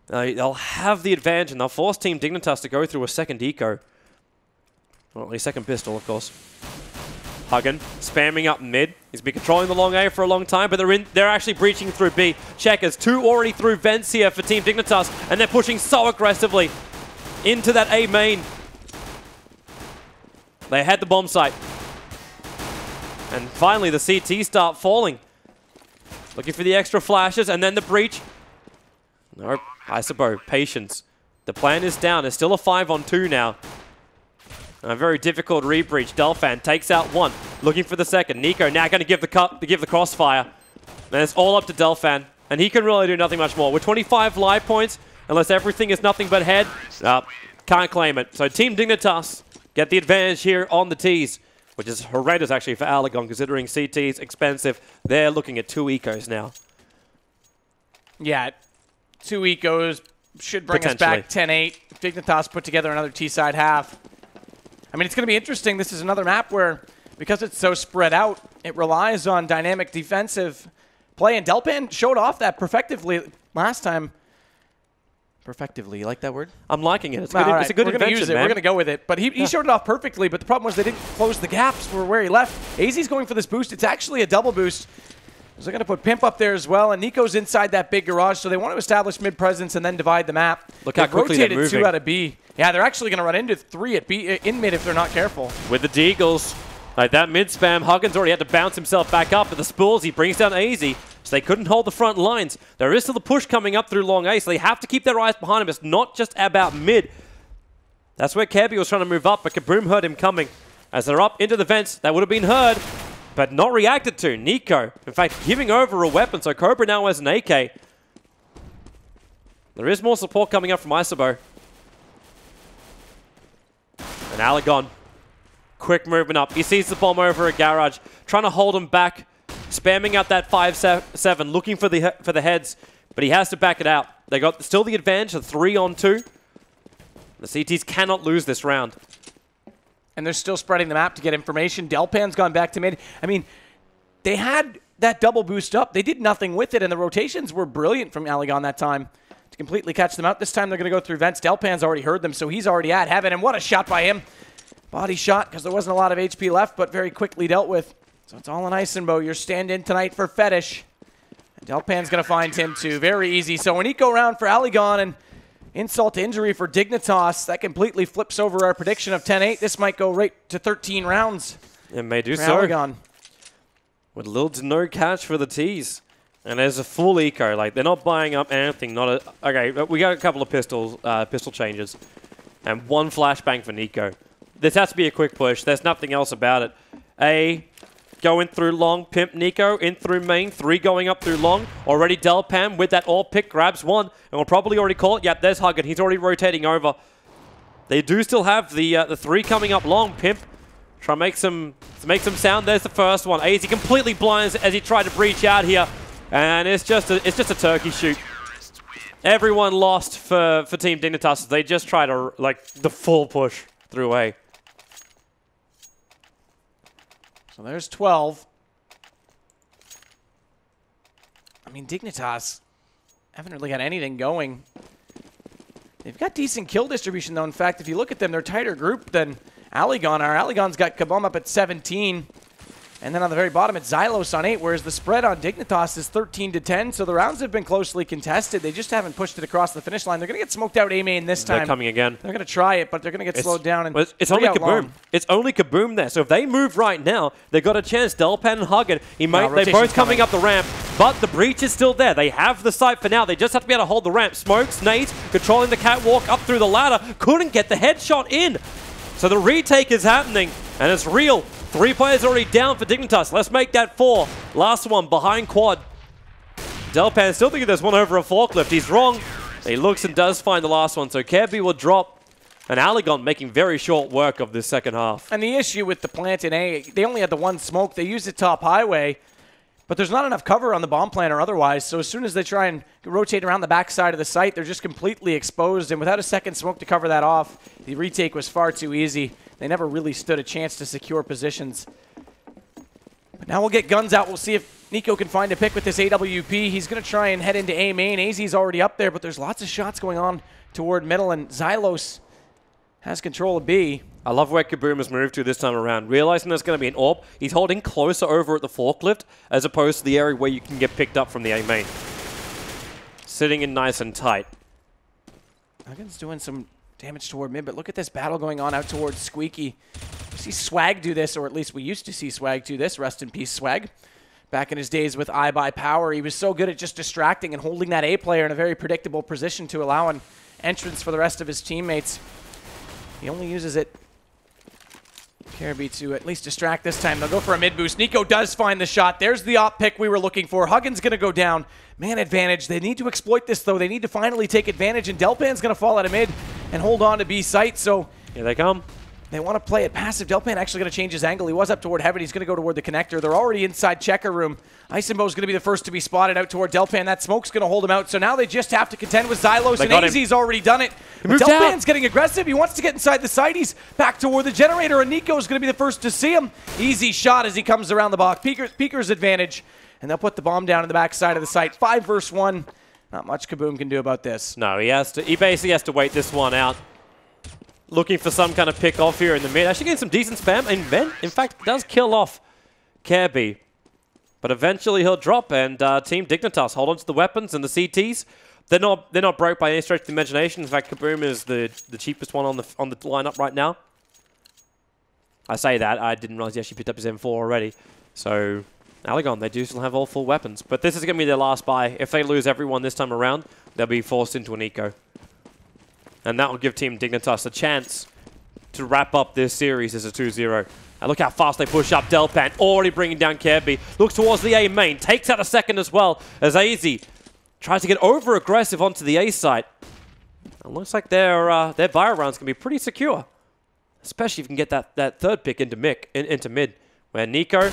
they'll have the advantage, and they'll force Team Dignitas to go through a second eco. Well, a second pistol, of course. Hagen spamming up mid. He's been controlling the long A for a long time, but they're actually breaching through B. Checkers, 2 already through vents here for Team Dignitas, and they're pushing so aggressively into that A main. They had the bomb site. And finally, the CT start falling. Looking for the extra flashes, and then the breach. Nope. Isobo, patience. The plan is down. There's still a 5-on-2 now. A very difficult re-breach. Delphan takes out one. Looking for the second. Nico now going to give the crossfire. And it's all up to Delphan. And he can really do nothing much more. With 25 live points, unless everything is nothing but head, can't claim it. So Team Dignitas get the advantage here on the T's, which is horrendous actually for AliGon, considering CT's expensive. They're looking at 2 ecos now. Yeah. 2 ecos should bring us back 10-8. Dignitas put together another T-side half. I mean, it's going to be interesting. This is another map where, because it's so spread out, it relies on dynamic defensive play. And Delpan showed off that perfectively last time. Perfectively, you like that word? I'm liking it. It's, it's a good invention, man. We're going to go with it. But he showed it off perfectly, but the problem was they didn't close the gaps for where he left. AZ's going for this boost. It's actually a double boost. So they're going to put Pimp up there as well, and Nico's inside that big garage, so they want to establish mid-presence and then divide the map. Look how quickly they're moving. 2 out of B. Yeah, they're actually going to run into 3 at B in mid if they're not careful. With the Deagles, like that mid-spam, Huggins already had to bounce himself back up, but the Spools, he brings down AZ, so they couldn't hold the front lines. There is still the push coming up through long A, so they have to keep their eyes behind him. It's not just about mid. That's where Kirby was trying to move up, but Kaboom heard him coming. As they're up into the vents, that would have been heard, but not reacted to. Nico, in fact, giving over a weapon, so Cobra now has an AK. There is more support coming up from Isobo. And AliGon, quick movement up. He sees the bomb over a garage, trying to hold him back, spamming out that 5-7, looking for the heads, but he has to back it out. They got still the advantage of 3-on-2. The CTs cannot lose this round. And they're still spreading the map to get information. Delpan's gone back to mid. I mean, they had that double boost up. They did nothing with it, and the rotations were brilliant from AliGon that time to completely catch them out. This time they're going to go through vents. Delpan's already heard them, so he's already at heaven. And what a shot by him. Body shot, because there wasn't a lot of HP left, but very quickly dealt with. So it's all in Isenbo. Your stand-in tonight for Fetish. And Delpan's going to find him, too. Very easy. So an eco round for AliGon, and insult to injury for Dignitas. That completely flips over our prediction of 10-8. This might go right to 13 rounds. It may do so. AliGon. With little to no catch for the T's. And there's a full eco. Like, they're not buying up anything. Okay, we got a couple of pistol changes. and one flashbang for Nico. This has to be a quick push. There's nothing else about it. A, going through long, pimp Nico, in through main, 3 going up through long. Already Delpan with that all pick, grabs 1, and we'll probably already call it. Yep, there's Huggin. He's already rotating over. They do still have the 3 coming up long. Pimp, try to make some sound. There's the first one. AZ completely blinds as he tried to breach out here, and it's just a turkey shoot. Everyone lost for Team Dignitas. They just tried to, like, the full push through A. So there's 12. I mean, Dignitas haven't really got anything going. They've got decent kill distribution, though. In fact, if you look at them, they're tighter group than AliGon are. AliGon's got Kabum up at 17. And then on the very bottom, it's Xylos on 8, whereas the spread on Dignitas is 13-10. So the rounds have been closely contested. They just haven't pushed it across the finish line. They're going to get smoked out A-main this time. They're coming again. They're going to try it, but they're going to get slowed down. And it's only Kaboom. It's only Kaboom there. So if they move right now, they've got a chance. Delpan and Huggin, they're both coming up the ramp, but the breach is still there. They have the site for now. They just have to be able to hold the ramp. Smokes, nades, controlling the catwalk up through the ladder. Couldn't get the headshot in. So the retake is happening, and it's real. 3 players already down for Dignitas. Let's make that 4. Last one behind quad. Delpan still thinking there's one over a forklift. He's wrong. He looks and does find the last one. So Kirby will drop. And AliGon making very short work of this second half. And the issue with the plant in A, they only had the 1 smoke. They used it top highway. But there's not enough cover on the bomb plant or otherwise. So as soon as they try and rotate around the backside of the site, they're just completely exposed. And without a second smoke to cover that off, the retake was far too easy. They never really stood a chance to secure positions. But now we'll get guns out. We'll see if Nico can find a pick with this AWP. He's going to try and head into A main. AZ's already up there, but there's lots of shots going on toward middle, and Xylos has control of B. I love where Kaboom has moved to this time around. Realizing there's going to be an AWP, he's holding closer over at the forklift as opposed to the area where you can get picked up from the A main. Sitting in nice and tight. Huggin's doing some damage toward mid, but look at this battle going on out towards Squeaky. We see Swag do this, or at least we used to see Swag do this. Rest in peace, Swag. Back in his days with iBuyPower, he was so good at just distracting and holding that A player in a very predictable position to allow an entrance for the rest of his teammates. He only uses it, Kirby, to at least distract this time. They'll go for a mid boost. Nico does find the shot. There's the op pick we were looking for. Huggin's going to go down. Man advantage. They need to exploit this, though. They need to finally take advantage, and Delpan's going to fall out of mid and hold on to B site. So here they come. They want to play it passive. Delpan actually going to change his angle. He was up toward heaven. He's going to go toward the connector. They're already inside checker room. Isenbo's going to be the first to be spotted out toward Delpan. That smoke's going to hold him out. So now they just have to contend with Xylos, and AZ's already done it. But Delpan's getting aggressive. He wants to get inside the site. He's back toward the generator, and Nico's going to be the first to see him. Easy shot as he comes around the box. Peeker's advantage, and they'll put the bomb down in the backside of the site. 5 versus 1. Not much Kaboom can do about this. No, he basically has to wait this one out. Looking for some kind of pick off here in the mid. Actually getting some decent spam, and Ben, in fact, does kill off Kirby. But eventually he'll drop, and Team Dignitas hold on to the weapons and the CTs. They're not broke by any stretch of the imagination. In fact, Kaboom is the cheapest one on the lineup right now. I say that, I didn't realize he actually picked up his M4 already. So AliGon, they do still have all full weapons. But this is going to be their last buy. If they lose everyone this time around, they'll be forced into an eco. And that will give Team Dignitas a chance to wrap up this series as a 2-0. And look how fast they push up. Delpan already bringing down Kirby. Looks towards the A main. Takes out a second as well as AZ tries to get over-aggressive onto the A site. And looks like their buy round's going to be pretty secure. Especially if you can get that third pick into mid. Where Nico,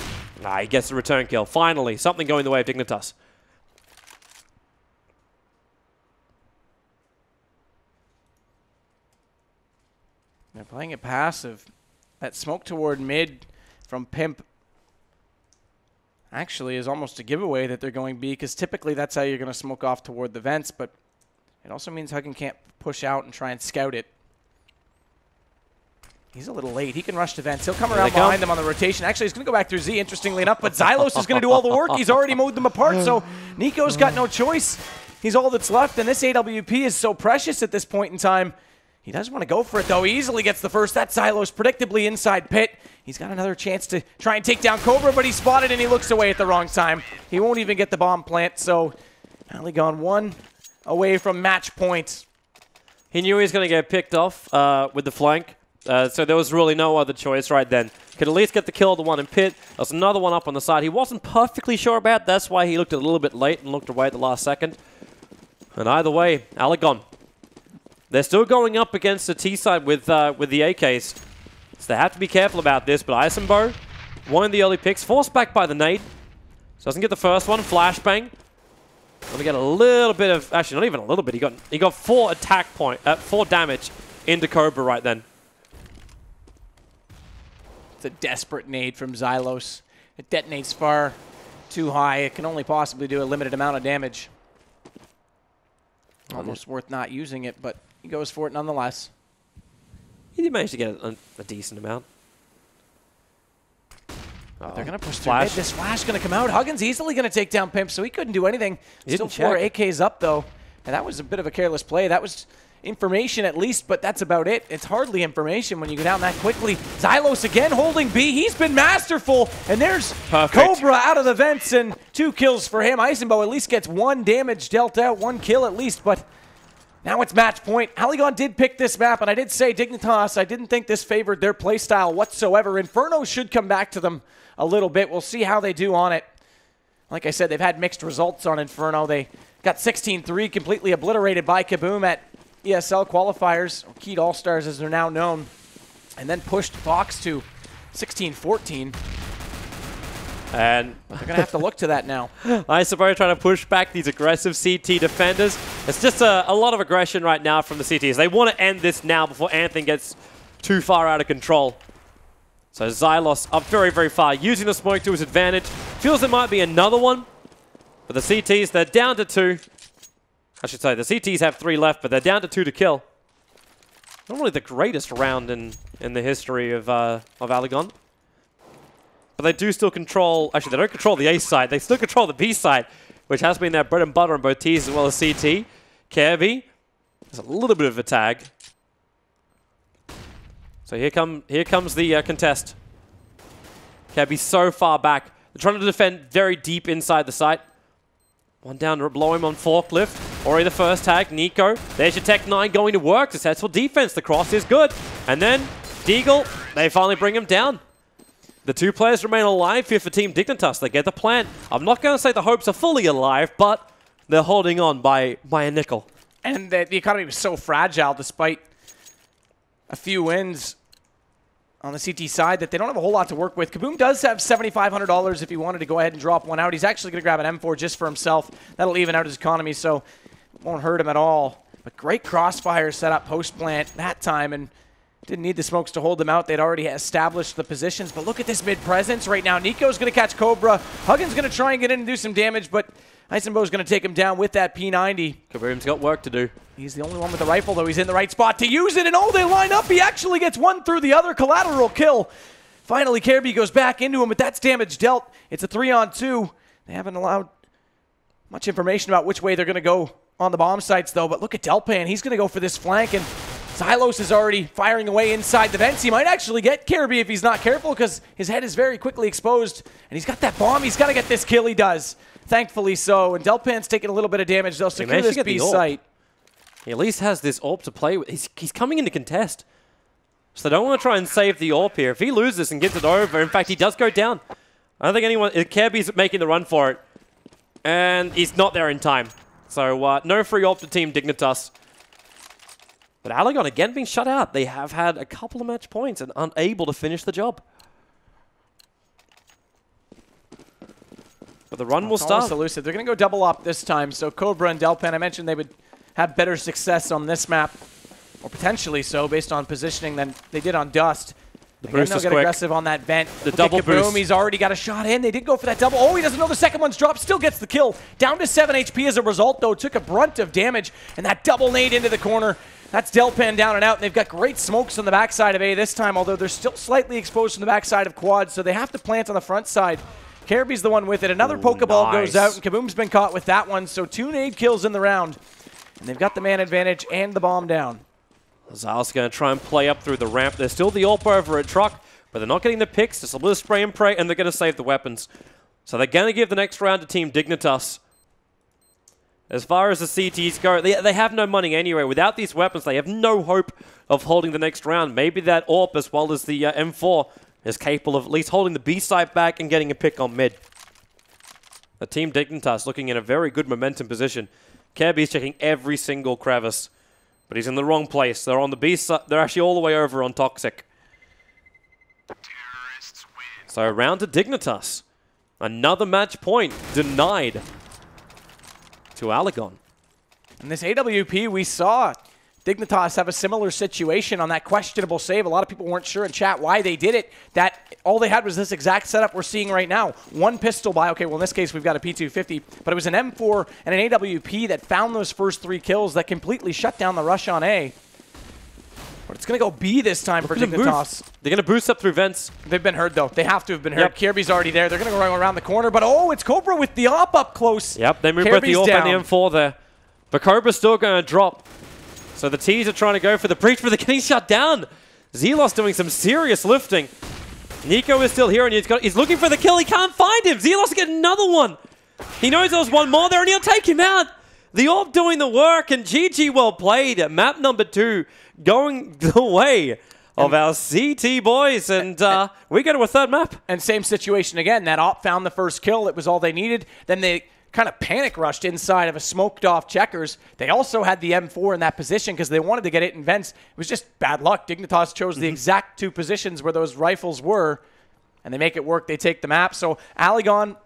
he gets the return kill. Finally, something going the way of Dignitas. They're playing it passive. That smoke toward mid from Pimp actually is almost a giveaway that they're going B, because typically that's how you're going to smoke off toward the vents, but it also means Huggin can't push out and try and scout it. He's a little late. He can rush to vents. He'll come around behind them on the rotation. Actually, he's going to go back through Z, interestingly enough, but Xylos is going to do all the work. He's already mowed them apart, so Nico's got no choice. He's all that's left, and this AWP is so precious at this point in time. He does want to go for it, though. He easily gets the first. That Xylos predictably inside pit. He's got another chance to try and take down Cobra, but he's spotted and he looks away at the wrong time. He won't even get the bomb plant, so AliGon 1 away from match point. He knew he was going to get picked off with the flank. So there was really no other choice right then. Could at least get the kill, the one in pit. There's another one up on the side. He wasn't perfectly sure about. That's why he looked a little bit late and looked away at the last second. And either way, AliGon. They're still going up against the T side with the AKs. So they have to be careful about this. But Isenbo, one of the early picks, forced back by the nade. So doesn't get the first one. Flashbang. Gonna get a little bit of, actually not even a little bit. He got 4 attack point, 4 damage into Cobra right then. It's a desperate nade from Xylos. It detonates far too high. It can only possibly do a limited amount of damage. Almost worth not using it, but he goes for it nonetheless. He did manage to get a decent amount. They're going to push through mid. This flash going to come out. Huggins easily going to take down Pimp, so he couldn't do anything. Still 4 AKs up, though. And that was a bit of a careless play. That was information at least, but that's about it. It's hardly information when you go down that quickly. Xylos again holding B. He's been masterful. And there's Cobra out of the vents and 2 kills for him. Isenbo at least gets 1 damage dealt out, 1 kill at least, but now it's match point. AliGon did pick this map, and I did say Dignitas, I didn't think this favored their playstyle whatsoever. Inferno should come back to them a little bit. We'll see how they do on it. Like I said, they've had mixed results on Inferno. They got 16-3 completely obliterated by Kaboom at ESL qualifiers, or Keyed All-Stars as they're now known, and then pushed Fox to 16-14. And they're going to have to look to that now. I suppose trying to push back these aggressive CT defenders. It's just a lot of aggression right now from the CTs. They want to end this now before anything gets too far out of control. So Xylos up very, very far, using the smoke to his advantage. Feels there might be another one. But the CTs, they're down to 2. I should say, the CTs have 3 left, but they're down to 2 to kill. Not really the greatest round in the history of AliGon. But they do still control, actually they don't control the A side, they still control the B side, which has been their bread and butter on both Ts as well as CT. Kirby, there's a little bit of a tag. So here comes the contest. Kirby's so far back. They're trying to defend very deep inside the site. One down to blow him on forklift. Already the first tag, Nico. There's your Tech 9 going to work. Successful defense. The cross is good. And then Deagle, they finally bring him down. The 2 players remain alive here for Team Dignitas. They get the plant. I'm not going to say the hopes are fully alive, but they're holding on by a nickel. And the economy was so fragile despite a few wins on the CT side that they don't have a whole lot to work with. Kaboom does have $7,500 if he wanted to go ahead and drop one out. He's actually going to grab an M4 just for himself. That'll even out his economy, so it won't hurt him at all. But great crossfire set up post-plant that time, and didn't need the smokes to hold them out. They'd already established the positions. But look at this mid-presence right now. Nico's going to catch Cobra. Huggins going to try and get in and do some damage, but Isenbo's going to take him down with that P90. Kaboom's got work to do. He's the only one with the rifle, though. He's in the right spot to use it, and oh, they line up. He actually gets one through the other. Collateral kill. Finally, Kirby goes back into him, but that's damage dealt. It's a 3-on-2. They haven't allowed much information about which way they're going to go on the bomb sites, though. But look at Delpan. He's going to go for this flank, and Xylos is already firing away inside the vents. He might actually get Kirby if he's not careful, because his head is very quickly exposed, and he's got that bomb. He's got to get this kill. He does. Thankfully so. And Delpan's taking a little bit of damage. They'll secure this B site. He at least has this AWP to play with. He's coming into contest. So they don't want to try and save the AWP here. If he loses and gets it over, in fact, he does go down. I don't think anyone... Kirby's making the run for it. And he's not there in time. So no free AWP to Team Dignitas. But AliGon again being shut out. They have had a couple of match points and unable to finish the job. But the run will start. Elusive. They're going to go double up this time. So Cobra and Delpan, I mentioned they would have better success on this map, or potentially so, based on positioning than they did on Dust. The boost is quick. Aggressive on that vent. The double boost. He's already got a shot in. They did go for that double. Oh, he doesn't know the second one's dropped. Still gets the kill. Down to 7 HP as a result, though. Took a brunt of damage, and that double nade into the corner. That's Delpan down and out, and they've got great smokes on the backside of A this time, although they're still slightly exposed from the backside of Quad, so they have to plant on the front side. Kirby's the one with it. Another Pokeball goes out, and Kaboom's been caught with that one, so 2 nade kills in the round. And they've got the man advantage and the bomb down. Zal's going to try and play up through the ramp. There's still the AWP over at Truck, but they're not getting the picks. Just a little spray and pray, and they're going to save the weapons. So they're going to give the next round to Team Dignitas. As far as the CTs go, they have no money anyway. Without these weapons, they have no hope of holding the next round. Maybe that AWP, as well as the M4, is capable of at least holding the B site back and getting a pick on mid. The team Dignitas looking in a very good momentum position. Kirby's checking every single crevice, but he's in the wrong place. They're on the B side. They're actually all the way over on Toxic. So round to Dignitas. Another match point denied to AliGon. In this AWP, we saw Dignitas have a similar situation on that questionable save. A lot of people weren't sure in chat why they did it. That all they had was this exact setup we're seeing right now. One pistol buy. Okay, well, in this case, we've got a P250, but it was an M4 and an AWP that found those first 3 kills that completely shut down the rush on A. But it's going to go B this time for Dignitas. They're going to boost up through vents. They've been heard, though. They have to have been heard. Yep. Kirby's already there. They're going to go around the corner. But, oh, it's Cobra with the AWP up close. Yep, they move both the AWP and the M4 there. But Cobra's still going to drop. So the T's are trying to go for the breach, but they're getting shut down. Zelos doing some serious lifting. Nico is still here, and he's looking for the kill. He can't find him. Zelos getting another one. He knows there was one more there, and he'll take him out. The AWP doing the work, and GG well played. Map number 2 going the way of our CT boys, and we go to a third map. And same situation again. That AWP found the first kill. It was all they needed. Then they kind of panic rushed inside of a smoked off checkers. They also had the M4 in that position because they wanted to get it in vents. It was just bad luck. Dignitas chose the exact 2 positions where those rifles were, and they make it work. They take the map. So AliGon,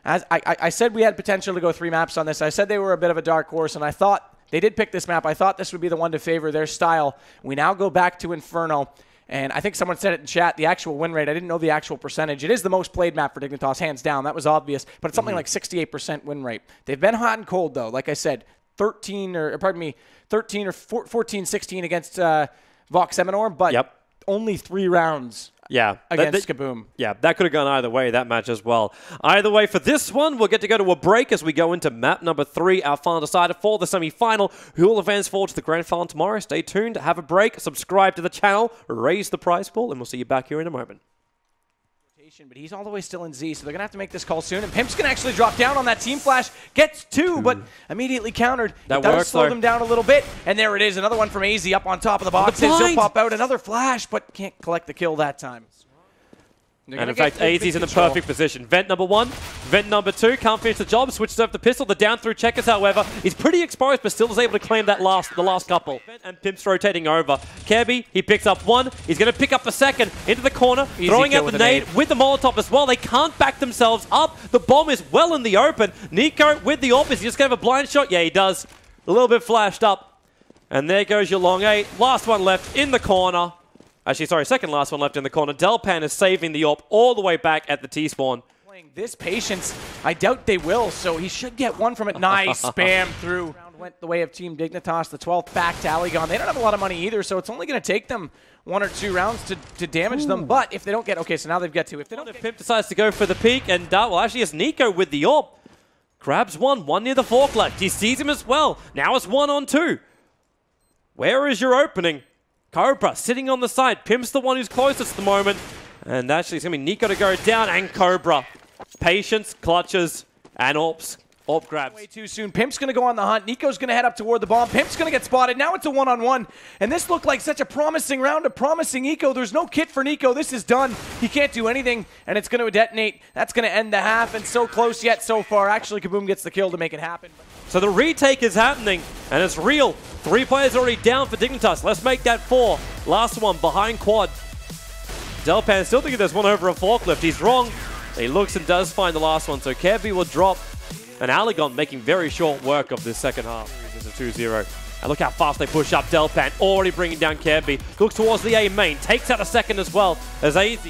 as I said, we had potential to go 3 maps on this. I said they were a bit of a dark horse, and I thought they did pick this map. I thought this would be the one to favor their style. We now go back to Inferno. And I think someone said it in chat, the actual win rate. I didn't know the actual percentage. It is the most played map for Dignitas, hands down. That was obvious. But it's something like 68% win rate. They've been hot and cold, though. Like I said, 14 or 14, 16 against Vox Seminor, but only 3 rounds against Kaboom. Yeah, that could have gone either way, that match as well. Either way, for this one, we'll get to go to a break as we go into map number 3, our final decider for the semi-final. Who will advance forward to the grand final tomorrow? Stay tuned, have a break, subscribe to the channel, raise the prize pool, and we'll see you back here in a moment. But he's all the way still in Z, so they're going to have to make this call soon. And Pimp's going to actually drop down on that team flash. Gets 2, but immediately countered. That does slow them down a little bit. And there it is, another one from AZ up on top of the boxes. He'll pop out another flash, but can't collect the kill that time. And in fact, AZ's in the perfect position. Vent number 1, vent number 2, can't finish the job, switches over the pistol. The down through checkers, however, is pretty exposed, but still is able to claim that the last couple. And Pimp's rotating over. Kirby, he picks up 1. He's going to pick up the second into the corner, throwing out the nade with the Molotov as well. They can't back themselves up. The bomb is well in the open. Nico with the AWP, is he just going to have a blind shot? Yeah, he does. A little bit flashed up. And there goes your long 8. Last one left in the corner. Actually, sorry, second last one left in the corner. Delpan is saving the AWP all the way back at the T-spawn. Playing this patience, I doubt they will, so he should get one from it. Nice spam through. Round went the way of Team Dignitas, the 12th back to AliGon. They don't have a lot of money either, so it's only going to take them 1 or 2 rounds to damage them. But if they don't get, okay, so now they've got 2. If they don't, if Pimp decides to go for the peek, and well, actually it's Nico with the AWP. Grabs one near the fork left. He sees him as well. Now it's 1 on 2. Where is your opening? Cobra sitting on the side. Pimp's the one who's closest at the moment. And actually, it's going to be Nico to go down and Cobra. Patience, clutches, and AWPs. AWP grabs. Way too soon. Pimp's going to go on the hunt. Nico's going to head up toward the bomb. Pimp's going to get spotted. Now it's a 1-on-1. And this looked like such a promising round, a promising eco. There's no kit for Nico. This is done. He can't do anything, and it's going to detonate. That's going to end the half, and so close yet so far. Actually, Kaboom gets the kill to make it happen. So the retake is happening, and it's real. 3 players already down for Dignitas. Let's make that 4. Last one behind quad. Delpan still thinking there's one over a forklift. He's wrong. He looks and does find the last one, so Kirby will drop. And AliGon making very short work of this second half. This is a 2-0. And look how fast they push up. Delpan already bringing down Kirby. Looks towards the A main. Takes out a second as well as AZ.